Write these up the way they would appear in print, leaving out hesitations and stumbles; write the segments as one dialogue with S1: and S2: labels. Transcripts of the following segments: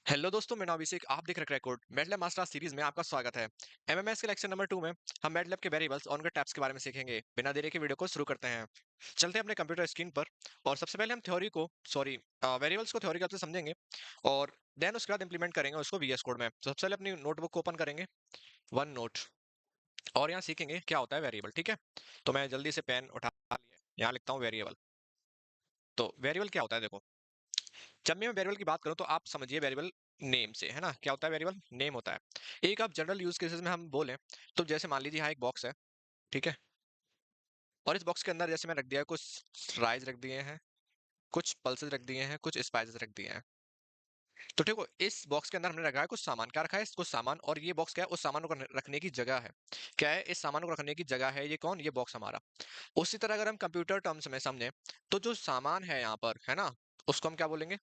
S1: Hello दोस्तों, मैं नाम अभिषेक। आप देख रहे हैं रिकॉर्ड मैटलैब मास्टर सीरीज में आपका स्वागत है। एमएमएस के लेक्चर नंबर 2 में हम मैटलैब के वेरिएबल्स और उनके टाइप्स के बारे में सीखेंगे। बिना देरी के वीडियो को शुरू करते हैं। चलते हैं अपने कंप्यूटर स्क्रीन पर और सबसे पहले हम थ्योरी को वेरिएबल्स को थ्योरी से समझेंगे और देन उसके बाद इंप्लीमेंट करेंगे उसको वीएस कोड में। तो सबसे पहले अपनी नोटबुक को ओपन करेंगे, वन नोट, और यहाँ सीखेंगे क्या होता है वेरिएबल। ठीक है, तो मैं जल्दी से पेन उठा लिया, यहाँ लिखता हूँ वेरिएबल। तो वेरिएबल क्या होता है, देखो, जब मैं वेरिएबल की बात करूं तो आप समझिए वेरिएबल नेम से, है ना। क्या होता है वेरिएबल? नेम होता है। एक आप जनरल यूज केसेस में हम बोलें तो जैसे मान लीजिए यहाँ एक बॉक्स है, ठीक है, और इस बॉक्स के अंदर जैसे मैं रख दिया है, कुछ राइस रख दिए हैं, कुछ पल्सेस रख दिए हैं, कुछ स्पाइसेस रख दिए हैं। तो देखो, इस बॉक्स के अंदर हमने रखा है कुछ सामान। क्या रखा है? कुछ सामान। और ये बॉक्स क्या है? उस सामान को रखने की जगह है। क्या है? इस सामान को रखने की जगह है। ये कौन? ये बॉक्स हमारा। उसी तरह अगर हम कंप्यूटर टर्म्स में समझे तो जो सामान है यहाँ पर, है ना, उसको हम क्या बोलेंगे?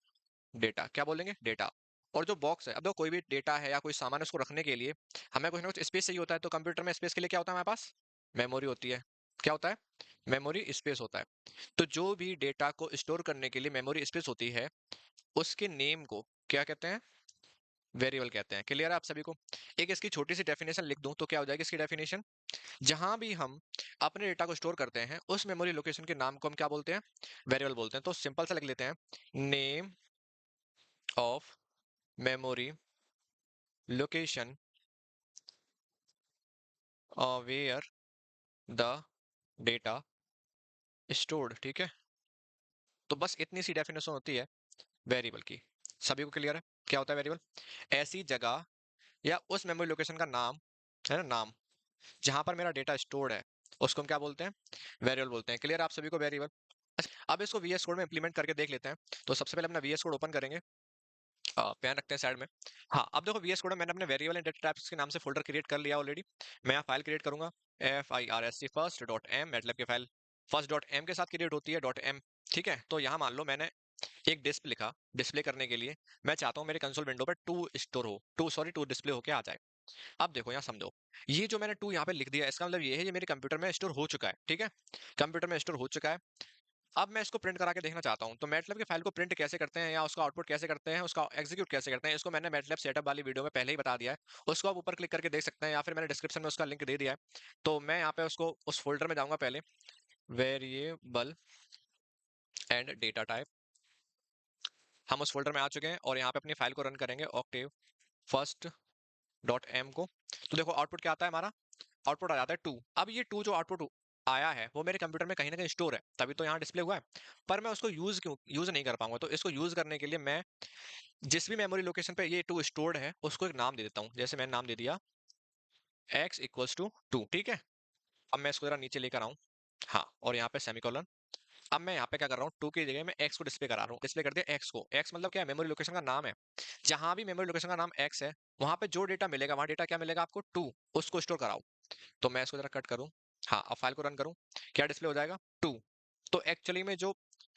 S1: डेटा। क्या बोलेंगे? डेटा। और जो बॉक्स है, अब देखो, कोई भी डेटा है या कोई सामान है, उसको रखने के लिए हमें कुछ ना कुछ स्पेस चाहिए होता है। तो कंप्यूटर में स्पेस के लिए क्या होता है हमारे पास? मेमोरी होती है। क्या होता है? मेमोरी स्पेस होता है। तो जो भी डेटा को स्टोर करने के लिए मेमोरी स्पेस होती है, उसके नेम को क्या कहते हैं? वेरिएबल कहते हैं। क्लियर है आप सभी को? एक इसकी छोटी सी डेफिनेशन लिख दूं तो क्या हो जाएगी इसकी डेफिनेशन? जहां भी हम अपने डेटा को स्टोर करते हैं, उस मेमोरी लोकेशन के नाम को हम क्या बोलते हैं? वेरिएबल बोलते हैं। तो सिंपल सा लिख लेते हैं, name of memory location where the data stored। ठीक है, तो बस इतनी सी डेफिनेशन होती है वेरिएबल की। सभी को क्लियर है क्या होता है वेरिएबल? ऐसी जगह या उस मेमोरी लोकेशन का नाम, है ना, नाम, जहां पर मेरा डेटा स्टोर्ड है, उसको हम क्या बोलते हैं? वेरिएबल बोलते हैं। क्लियर आप सभी को वेरिएबल? अब इसको वीएस कोड में इंप्लीमेंट करके देख लेते हैं। तो सबसे पहले अपना वीएस कोड ओपन करेंगे, पेन रखते हैं साइड में। हाँ, अब देखो, वीएस कोड में मैंने अपने वेरिएबल एंड डेटा टाइप्स के नाम से फोल्डर क्रिएट कर लिया ऑलरेडी। मैं यहाँ फाइल क्रिएट करूंगा, FIRST फर्स्ट डॉट एम, मतलब की फाइल फर्स्ट डॉट एम के साथ क्रिएट होती है, डॉट एम। ठीक है, तो यहाँ मान लो मैंने एक डिस्प लिखा। डिस्प्ले करने के लिए मैं चाहता हूँ मेरे कंसोल विंडो पर टू स्टोर हो, टू डिस्प्ले होके आ जाए। अब देखो यहाँ समझो, ये जो मैंने टू यहाँ पे लिख दिया, इसका मतलब ये है ये मेरे कंप्यूटर में स्टोर हो चुका है। ठीक है, कंप्यूटर में स्टोर हो चुका है। अब मैं इसको प्रिंट करा के देखना चाहता हूँ, तो मैटलैब की फाइल को प्रिंट कैसे करते हैं या उसका आउटपुट कैसे करते हैं, उसका एग्जीक्यूट कैसे करते हैं, इसको मैंने मैटलैब सेटअप वाली वीडियो में पहले ही बता दिया है। उसको आप ऊपर क्लिक करके देख सकते हैं या फिर मैंने डिस्क्रिप्शन में उसका लिंक दे दिया है। तो मैं यहाँ पे उसको उस फोल्डर में जाऊंगा पहले, वेरिएबल एंड डेटा टाइप। हम उस फोल्डर में आ चुके हैं और यहाँ पे अपनी फाइल को रन करेंगे, ऑक्टेव फर्स्ट डॉट एम को। तो देखो आउटपुट क्या आता है हमारा? आउटपुट आ जाता है टू। अब ये टू जो आउटपुट आया है वो मेरे कंप्यूटर में कहीं ना कहीं स्टोर है, तभी तो यहाँ डिस्प्ले हुआ है। पर मैं उसको यूज नहीं कर पाऊंगा। तो इसको यूज करने के लिए मैं जिस भी मेमोरी लोकेशन पे ये टू स्टोर्ड है उसको एक नाम दे देता हूँ। जैसे मैंने नाम दे दिया x इक्वल्स टू टू। ठीक है, अब मैं इसको जरा नीचे लेकर आऊँ, हाँ, और यहाँ पे सेमीकोलन। अब मैं यहाँ पे क्या कर रहा हूँ, टू की जगह मैं एक्स को डिस्प्ले करा रहा हूँ। डिस्प्ले कर दिया एक्स को। एक्स मतलब क्या है? मेमोरी लोकेशन का नाम है। जहां भी मेमोरी लोकेशन का नाम एक्स है, वहां पे जो डेटा मिलेगा, वहां डेटा क्या मिलेगा आपको? टू। उसको स्टोर कराओ। तो मैं इसको जरा कट करूँ, हाँ, अब फाइल को रन करूँ, क्या डिस्प्ले हो जाएगा? टू। तो एक्चुअली में जो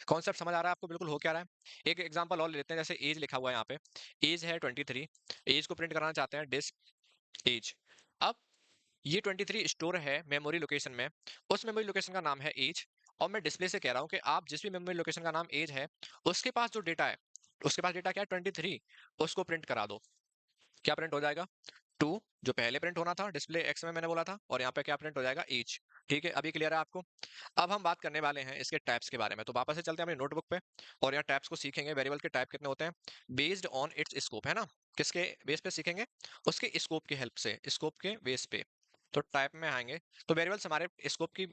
S1: कॉन्सेप्ट समझ आ रहा है आपको बिल्कुल हो क्या रहा है? एक एग्जांपल और लेते हैं, जैसे एज लिखा हुआ है यहाँ पे, एज है 23। एज को प्रिंट कराना चाहते हैं, डिस्प एज। अब ये 23 स्टोर है मेमोरी लोकेशन में, उस मेमोरी लोकेशन का नाम है एज। और मैं डिस्प्ले से कह रहा हूँ कि आप जिस भी मेमोरी लोकेशन का नाम एज है, उसके पास जो डेटा है, उसके पास डेटा क्या है? 23। उसको प्रिंट करा दो। क्या प्रिंट हो जाएगा? टू, जो पहले प्रिंट होना था डिस्प्ले एक्स में मैंने बोला था, और यहाँ पे क्या प्रिंट हो जाएगा? एज। ठीक है, अभी क्लियर है आपको? अब हम बात करने वाले हैं इसके टाइप्स के बारे में। तो वापस से चलते हैं अपनी नोटबुक पे और यहाँ टाइप्स को सीखेंगे। वेरिएबल के टाइप कितने होते हैं बेस्ड ऑन इट्स स्कोप, है ना। किसके बेस पे सीखेंगे? उसके स्कोप की हेल्प से, स्कोप के बेस पे। तो टाइप में आएंगे तो वेरिएबल्स हमारे स्कोप की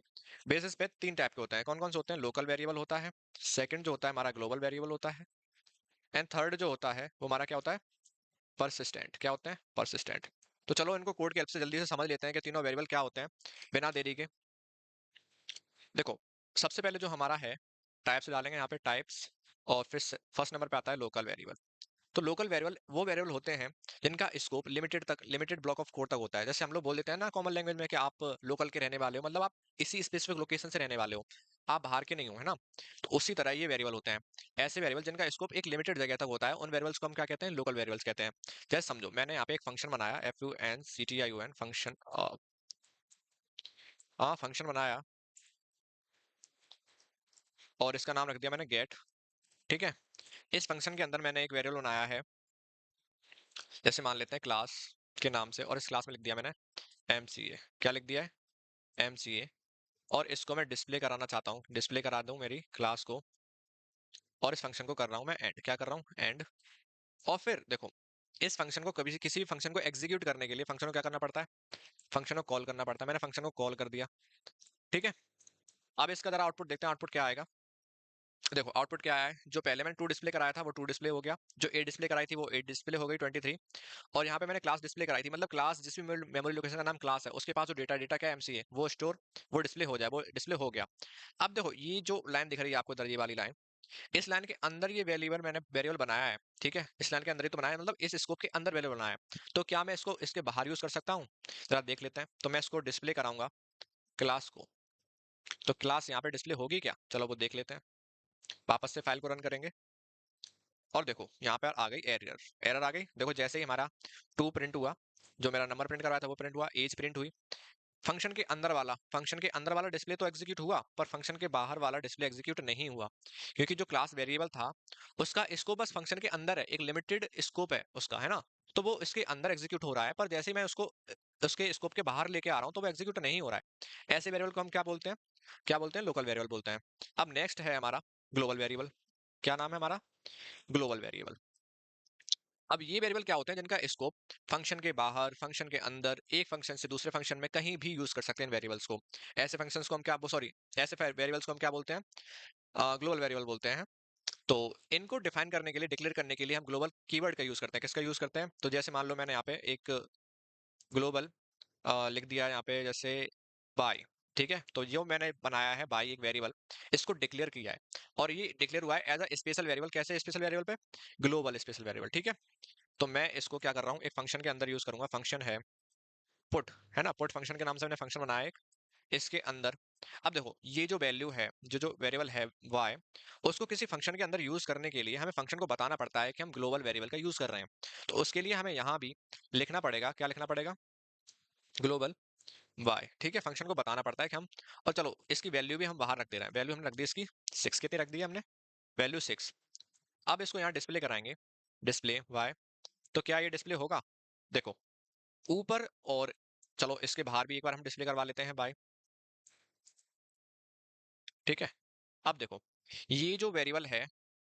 S1: बेसिस पे तीन टाइप के होते हैं। कौन कौन से होते हैं? लोकल वेरिएबल होता है, सेकंड जो होता है हमारा ग्लोबल वेरिएबल होता है, एंड थर्ड जो होता है वो हमारा क्या होता है? परसिस्टेंट। क्या होते हैं? परसिस्टेंट। तो चलो इनको कोड की हेल्प से जल्दी से समझ लेते हैं कि तीनों वेरिएबल क्या होते हैं बिना देरी के। देखो, सबसे पहले जो हमारा है, टाइप्स डालेंगे यहाँ पे, टाइप्स, और फिर फर्स्ट नंबर पे आता है लोकल वेरिएबल। तो लोकल वेरिएबल वो वेरिएबल होते हैं जिनका scope limited block of code तक होता है। जैसे हम लोग बोल देते हैं ना कॉमन लैंग्वेज में कि आप लोकल के रहने वाले हो, मतलब आप इसी स्पेसिफिक लोकेशन से रहने वाले हो, आप बाहर के नहीं हो, है ना। तो उसी तरह ये वेरिएबल होते हैं। ऐसे वेरिएबल जिनका स्कोप एक लिमिटेड जगह तक होता है, उन वेरिएबल्स को हम क्या कहते हैं? लोकल वेरिएबल्स कहते हैं। जैसे समझो, मैंने यहाँ पे एक फंक्शन बनाया, FUNCTION फंक्शन, हाँ, फंक्शन बनाया, और इसका नाम रख दिया मैंने गेट। ठीक है, इस फंक्शन के अंदर मैंने एक वेरिएबल बनाया है जैसे मान लेते हैं क्लास के नाम से, और इस क्लास में लिख दिया मैंने MCA। क्या लिख दिया है? MCA। और इसको मैं डिस्प्ले कराना चाहता हूँ, डिस्प्ले करा दूं मेरी क्लास को, और इस फंक्शन को कर रहा हूँ मैं एंड। क्या कर रहा हूँ? एंड। और फिर देखो, इस फंक्शन को कभी किसी भी फंक्शन को एग्जीक्यूट करने के लिए फंक्शन को क्या करना पड़ता है? फंक्शन को कॉल करना पड़ता है। मैंने फंक्शन को कॉल कर दिया, ठीक है। अब इसका जरा आउटपुट देखते हैं, आउटपुट क्या आएगा। देखो आउटपुट क्या आया है, जो पहले मैंने टू डिस्प्ले कराया था वो टू डिस्प्ले हो गया, जो एट डिस्प्ले कराई थी वो एट डिस्प्ले हो गई 23, और यहाँ पे मैंने क्लास डिस्प्ले कराई थी, मतलब क्लास जिस भी मेमोरी लोकेशन का नाम क्लास है उसके पास जो डेटा डेटा क्या MCA वो स्टोर, वो डिस्प्ले हो जाए, वो डिस्प्ले हो गया। अब देखो ये जो लाइन दिख रही है आपको इधर, ये वाली लाइन, इस लाइन के अंदर ये वेरिएबल मैंने वेरिएबल बनाया है, ठीक है। इस लाइन के अंदर ही तो बनाया है, मतलब इस स्कोप के अंदर वेरिएबल बनाया है। तो क्या मैं इसको इसके बाहर यूज कर सकता हूँ? जरा देख लेते हैं। तो मैं इसको डिस्प्ले कराऊंगा क्लास को, तो क्लास यहाँ पे डिस्प्ले होगी क्या? चलो वो देख लेते हैं। वापस से फाइल को रन करेंगे, और देखो यहाँ पर आ गई एरर, एरर आ गई। देखो जैसे ही हमारा टू प्रिंट हुआ, जो मेरा नंबर प्रिंट करवाया था वो प्रिंट हुआ, एज प्रिंट हुई, फंक्शन के अंदर वाला डिस्प्ले तो एग्जीक्यूट हुआ, पर फंक्शन के बाहर वाला डिस्प्ले एग्जीक्यूट नहीं हुआ, क्योंकि जो क्लास वेरिएबल था उसका स्कोप बस फंक्शन के अंदर है, एक लिमिटेड स्कोप है उसका, है ना। तो वो इसके अंदर एग्जीक्यूट हो रहा है, पर जैसे ही मैं उसको उसके स्कोप के बाहर लेके आ रहा हूँ तो वो एग्जीक्यूट नहीं हो रहा है। ऐसे वेरिएबल को हम क्या बोलते हैं? क्या बोलते हैं? लोकल वेरिएबल बोलते हैं। अब नेक्स्ट है हमारा ग्लोबल वेरिएबल। क्या नाम है हमारा? Global variable. अब ये वेरिएबल क्या होते हैं जिनका स्कोप फंक्शन के बाहर, फंक्शन के अंदर, एक फंक्शन से दूसरे फंक्शन में कहीं भी यूज कर सकते हैं इन वेरिएबल्स को। ऐसे फंक्शंस को हम क्या, सॉरी, ऐसे वेरिएबल्स को हम क्या बोलते हैं? ग्लोबल वेरिएबल बोलते हैं। तो इनको डिफाइन करने के लिए, डिक्लेयर करने के लिए हम ग्लोबल कीवर्ड का यूज करते हैं। किसका यूज करते हैं? तो जैसे मान लो मैंने यहाँ पे एक ग्लोबल लिख दिया यहाँ पे, जैसे बाय, ठीक है। तो जो मैंने बनाया है बाय एक वेरिएबल, इसको डिक्लेयर किया है, और ये डिक्लेयर हुआ है एज अ स्पेशल वेरिएबल। कैसे स्पेशल वेरिएबल पे? ग्लोबल स्पेशल वेरिएबल, ठीक है। तो मैं इसको क्या कर रहा हूँ, एक फंक्शन के अंदर यूज करूंगा। फंक्शन है पुट, है ना, पुट फंक्शन के नाम से मैंने फंक्शन बनाया एक, इसके अंदर। अब देखो ये जो वैल्यू है, जो जो वेरिएबल है वाई, उसको किसी फंक्शन के अंदर यूज करने के लिए हमें फंक्शन को बताना पड़ता है कि हम ग्लोबल वेरिएबल का यूज कर रहे हैं। तो उसके लिए हमें यहाँ भी लिखना पड़ेगा, क्या लिखना पड़ेगा? ग्लोबल वाई, ठीक है। फंक्शन को बताना पड़ता है कि हम, और चलो इसकी वैल्यू भी हम बाहर रख दे रहे हैं। वैल्यू हमने रख दी इसकी 6, कितनी रख दी हमने? वैल्यू 6। अब इसको यहाँ डिस्प्ले कराएंगे, डिस्प्ले वाई। तो क्या ये डिस्प्ले होगा? देखो ऊपर, और चलो इसके बाहर भी एक बार हम डिस्प्ले करवा लेते हैं बाय, ठीक है। अब देखो ये जो वेरिएबल है,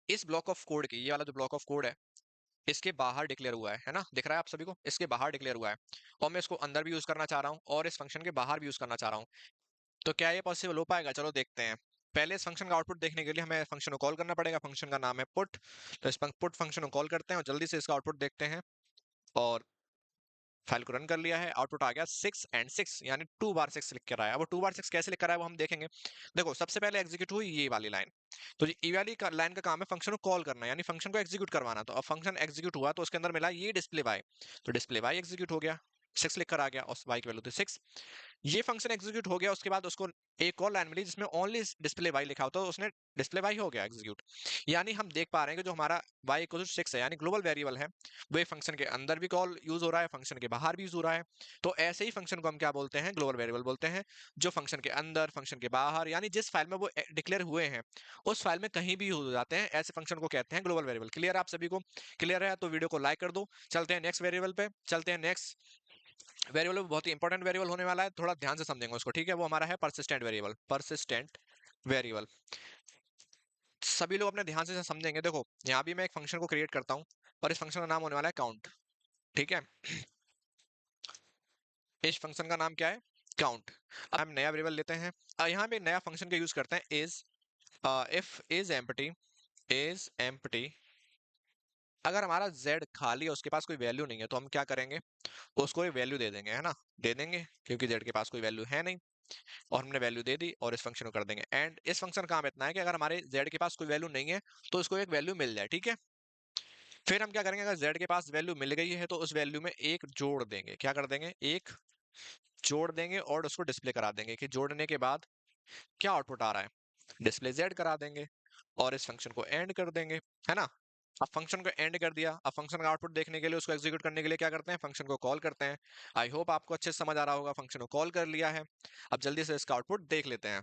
S1: इस ब्लॉक ऑफ कोड की, ये वाला जो ब्लॉक ऑफ कोड है, इसके बाहर डिक्लेयर हुआ है ना, दिख रहा है आप सभी को? इसके बाहर डिक्लेयर हुआ है, और मैं इसको अंदर भी यूज करना चाह रहा हूँ और इस फंक्शन के बाहर भी यूज करना चाह रहा हूँ। तो क्या ये पॉसिबल हो पाएगा? चलो देखते हैं। पहले इस फंक्शन का आउटपुट देखने के लिए हमें फंक्शन को कॉल करना पड़ेगा। फंक्शन का नाम है पुट, तो इस पुट फंक्शन को कॉल करते हैं और जल्दी से इसका आउटपुट देखते हैं। और फाइल को रन कर लिया है, आउटपुट आ गया 6 and 6, यानी 2 बार 6 लिख कर आया। वो 2 बार 6 कैसे लिख कर आया वो हम देखेंगे। देखो सबसे पहले एग्जीक्यूट हुई ये वाली लाइन, तो ये वाली लाइन का काम है फंक्शन को कॉल करना, यानी फंक्शन को एग्जीक्यूट करवाना। तो अब फंक्शन एग्जीक्यूट हुआ तो उसके अंदर मिला ये डिस्प्ले वाई, तो डिस्प्ले वाई एग्जीक्यूट हो गया, 6 लिख कर आ गया, और वाई की वैल्यू थी 6। ये फंक्शन एग्जीक्यूट हो गया, उसके बाद उसको एक और लाइन मिली जिसमें ओनली डिस्प्ले वाई लिखा होता है, तो उसने डिस्प्ले वाई हो गया एग्जीक्यूट। यानी हम देख पा रहे हैं कि जो हमारा वाई इक्वल टू 6 है, यानी ग्लोबल वेरिएबल है, वो एक फंक्शन के अंदर भी कॉल यूज हो रहा है, फंक्शन के बाहर भी यूज हो रहा है। तो ऐसे ही फंक्शन को हम क्या बोलते हैं? ग्लोबल वेरिएबल बोलते हैं, जो फंक्शन के अंदर, फंक्शन के बाहर, यानी जिस फाइल में वो डिक्लेयर हुए हैं उस फाइल में कहीं भी यूज हो जाते हैं। ऐसे फंक्शन को कहते हैं ग्लोबल वेरिएबल। क्लियर है आप सभी को? क्लियर है तो वीडियो को लाइक कर दो। चलते हैं नेक्स्ट वेरिएबल पे, चलते हैं नेक्स्ट वेरिएबल। बहुत ही इंपॉर्टेंट वेरिएबल होने वाला है, थोड़ा ध्यान से समझेंगे उसको, ठीक है। वो हमारा है परसिस्टेंट वेरिएबल, परसिस्टेंट वेरिएबल। सभी लोग अपने ध्यान से समझेंगे। देखो यहाँ भी मैं एक फंक्शन को क्रिएट करता हूँ, और इस फंक्शन का नाम होने वाला है काउंट, ठीक है। इस फंक्शन का नाम क्या है? काउंट। अब हम नया वेरिएबल लेते हैं, यहाँ पे नया फंक्शन का यूज करते हैं is, if is empty, is empty. अगर हमारा z खाली है, उसके पास कोई वैल्यू नहीं है, तो हम क्या करेंगे? उसको एक वैल्यू दे देंगे, है ना, दे देंगे, क्योंकि z के पास कोई वैल्यू है नहीं, और हमने वैल्यू दे दी, और इस फंक्शन को कर देंगे एंड। इस फंक्शन का काम इतना है कि अगर हमारे z के पास कोई वैल्यू नहीं है तो उसको एक वैल्यू मिल जाए, ठीक है। फिर हम क्या करेंगे? अगर z के पास वैल्यू मिल गई है तो उस वैल्यू में एक जोड़ देंगे। क्या कर देंगे? एक जोड़ देंगे, और उसको डिस्प्ले करा देंगे कि जोड़ने के बाद क्या आउटपुट आ रहा है, डिस्प्ले z करा देंगे, और इस फंक्शन को एंड कर देंगे, है ना। अब फंक्शन को एंड कर दिया, अब फंक्शन का आउटपुट देखने के लिए, उसको एग्जीक्यूट करने के लिए क्या करते हैं? फंक्शन को कॉल करते हैं। आई होप आपको अच्छे से समझ आ रहा होगा। फंक्शन को कॉल कर लिया है, अब जल्दी से इसका आउटपुट देख लेते हैं।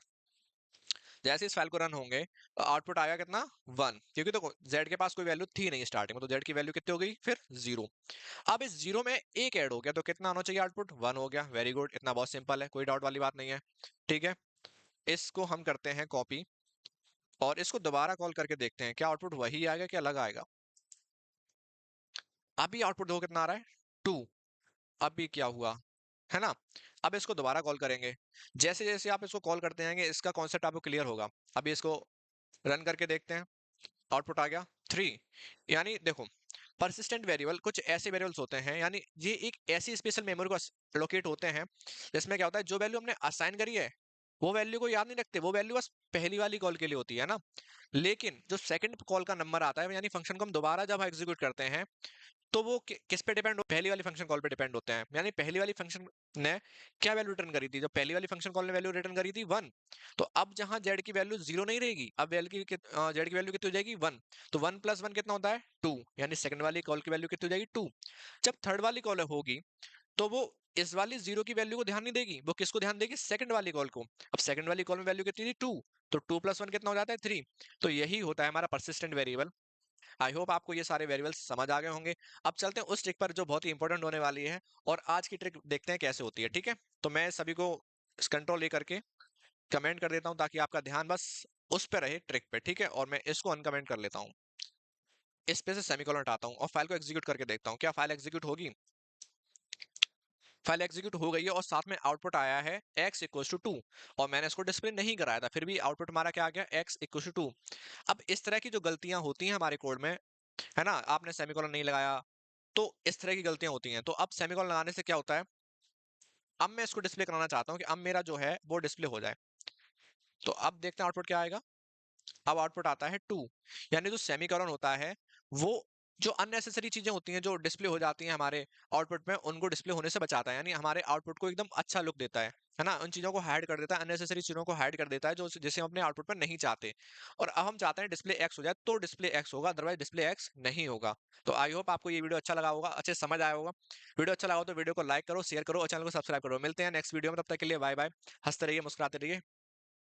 S1: जैसे इस फाइल को रन होंगे तो आउटपुट आएगा कितना, 1, क्योंकि देखो जेड के पास कोई वैल्यू थी नहीं स्टार्टिंग में, तो जेड की वैल्यू कितनी हो गई फिर 0। अब इस 0 में एक ऐड हो गया तो कितना आना चाहिए आउटपुट, 1 हो गया। वेरी गुड, इतना बहुत सिंपल है, कोई डाउट वाली बात नहीं है। ठीक है, इसको हम करते हैं कॉपी और इसको दोबारा कॉल करके देखते हैं क्या आउटपुट वही आएगा क्या अलग आएगा। अभी आउटपुट देखो कितना आ रहा है, 2। अभी क्या हुआ, है ना। अब इसको दोबारा कॉल करेंगे, जैसे जैसे आप इसको कॉल करते जाएंगे इसका कॉन्सेप्ट आपको क्लियर होगा। अभी इसको रन करके देखते हैं, आउटपुट आ गया 3। यानी देखो, परसिस्टेंट वेरिएबल कुछ ऐसे वेरिएबल्स होते हैं, यानी ये एक ऐसी स्पेशल मेमोरी को लोकेट होते हैं जिसमें क्या होता है, जो वैल्यू हमने असाइन करी है वो वैल्यू को याद नहीं रखते, वो वैल्यू बस पहली वाली कॉल के लिए होती है ना। लेकिन जो सेकंड कॉल का नंबर आता है, यानी फंक्शन को हम दोबारा जब एग्जीक्यूट करते हैं तो वो किस पे डिपेंड हो, पहली वाली फंक्शन कॉल पे डिपेंड होते हैं। यानी पहली वाली फंक्शन ने क्या वैल्यू रिटर्न करी थी, जब पहली वाली फंक्शन कॉल ने वैल्यू रिटर्न करी थी 1, तो अब जहां जेड की वैल्यू 0 नहीं रहेगी, अब जेड की वैल्यू कितनी हो जाएगी 1। तो 1 प्लस 1 कितना होता है 2, यानी सेकंड वाली कॉल की वैल्यू कितनी हो जाएगी 2। जब थर्ड वाली कॉल होगी तो वो इस वाली 0 की वैल्यू को ध्यान नहीं देगी, वो किसको ध्यान देगी, सेकंड वाली कॉल को। अब सेकंड वाली कॉल में वैल्यू कितनी थी 2, तो 2 प्लस 1 कितना हो जाता है 3। तो यही होता है हमारा परसिस्टेंट वेरिएबल। आई होप आपको ये सारे वेरिएबल्स समझ आ गए होंगे। अब चलते हैं उस ट्रिक पर जो बहुत ही इंपॉर्टेंट होने वाली है, और आज की ट्रिक देखते हैं कैसे होती है। ठीक है, तो मैं सभी को कंट्रोल लेकर के कमेंट कर देता हूँ ताकि आपका ध्यान बस उस पे रहे, ट्रिक पे। ठीक है, और मैं इसको अनकमेंट कर लेता हूँ, इस पे से सेमीकोलन हटाता हूँ और फाइल को एग्जीक्यूट करके देखता हूँ क्या फाइल एग्जीक्यूट होगी। फाइल एग्जीक्यूट हो गई है और साथ में आउटपुट आया है x इक्वल टू 2, और मैंने इसको डिस्प्ले नहीं कराया था, फिर भी आउटपुट हमारा क्या आ गया, x इक्वल टू 2। अब इस तरह की जो गलतियां होती हैं हमारे कोड में, है ना, आपने सेमीकोलन नहीं लगाया, तो इस तरह की गलतियां होती हैं। तो अब सेमीकोलन लगाने से क्या होता है, अब मैं इसको डिस्प्ले कराना चाहता हूँ कि अब मेरा जो है वो डिस्प्ले हो जाए। तो अब देखते हैं आउटपुट क्या आएगा। अब आउटपुट आता है 2, यानी जो सेमीकोलन होता है वो जो अननेसेसरी चीजें होती हैं जो डिस्प्ले हो जाती हैं हमारे आउटपुट में, उनको डिस्प्ले होने से बचाता है, यानी हमारे आउटपुट को एकदम अच्छा लुक देता है ना, उन चीजों को हाइड कर देता है, अननेसेसरी चीजों को हाइड कर देता है जो जिसे हम अपने आउटपुट पर नहीं चाहते। और अब हम चाहते हैं डिस्प्ले एक्स हो जाए तो डिस्प्ले एक्स होगा, अदरवाइज डिस्प्ले एक्स नहीं होगा। तो आई होप आपको ये वीडियो अच्छा लगा होगा, अच्छे समझ आया होगा। वीडियो अच्छा लगा हो तो वीडियो को लाइक करो, शेयर करो और चैनल को सब्सक्राइब करो। मिलते हैं नेक्स्ट वीडियो में, तब तक के लिए बाय बाय। हंसते रहिए, मुस्कुराते रहिए।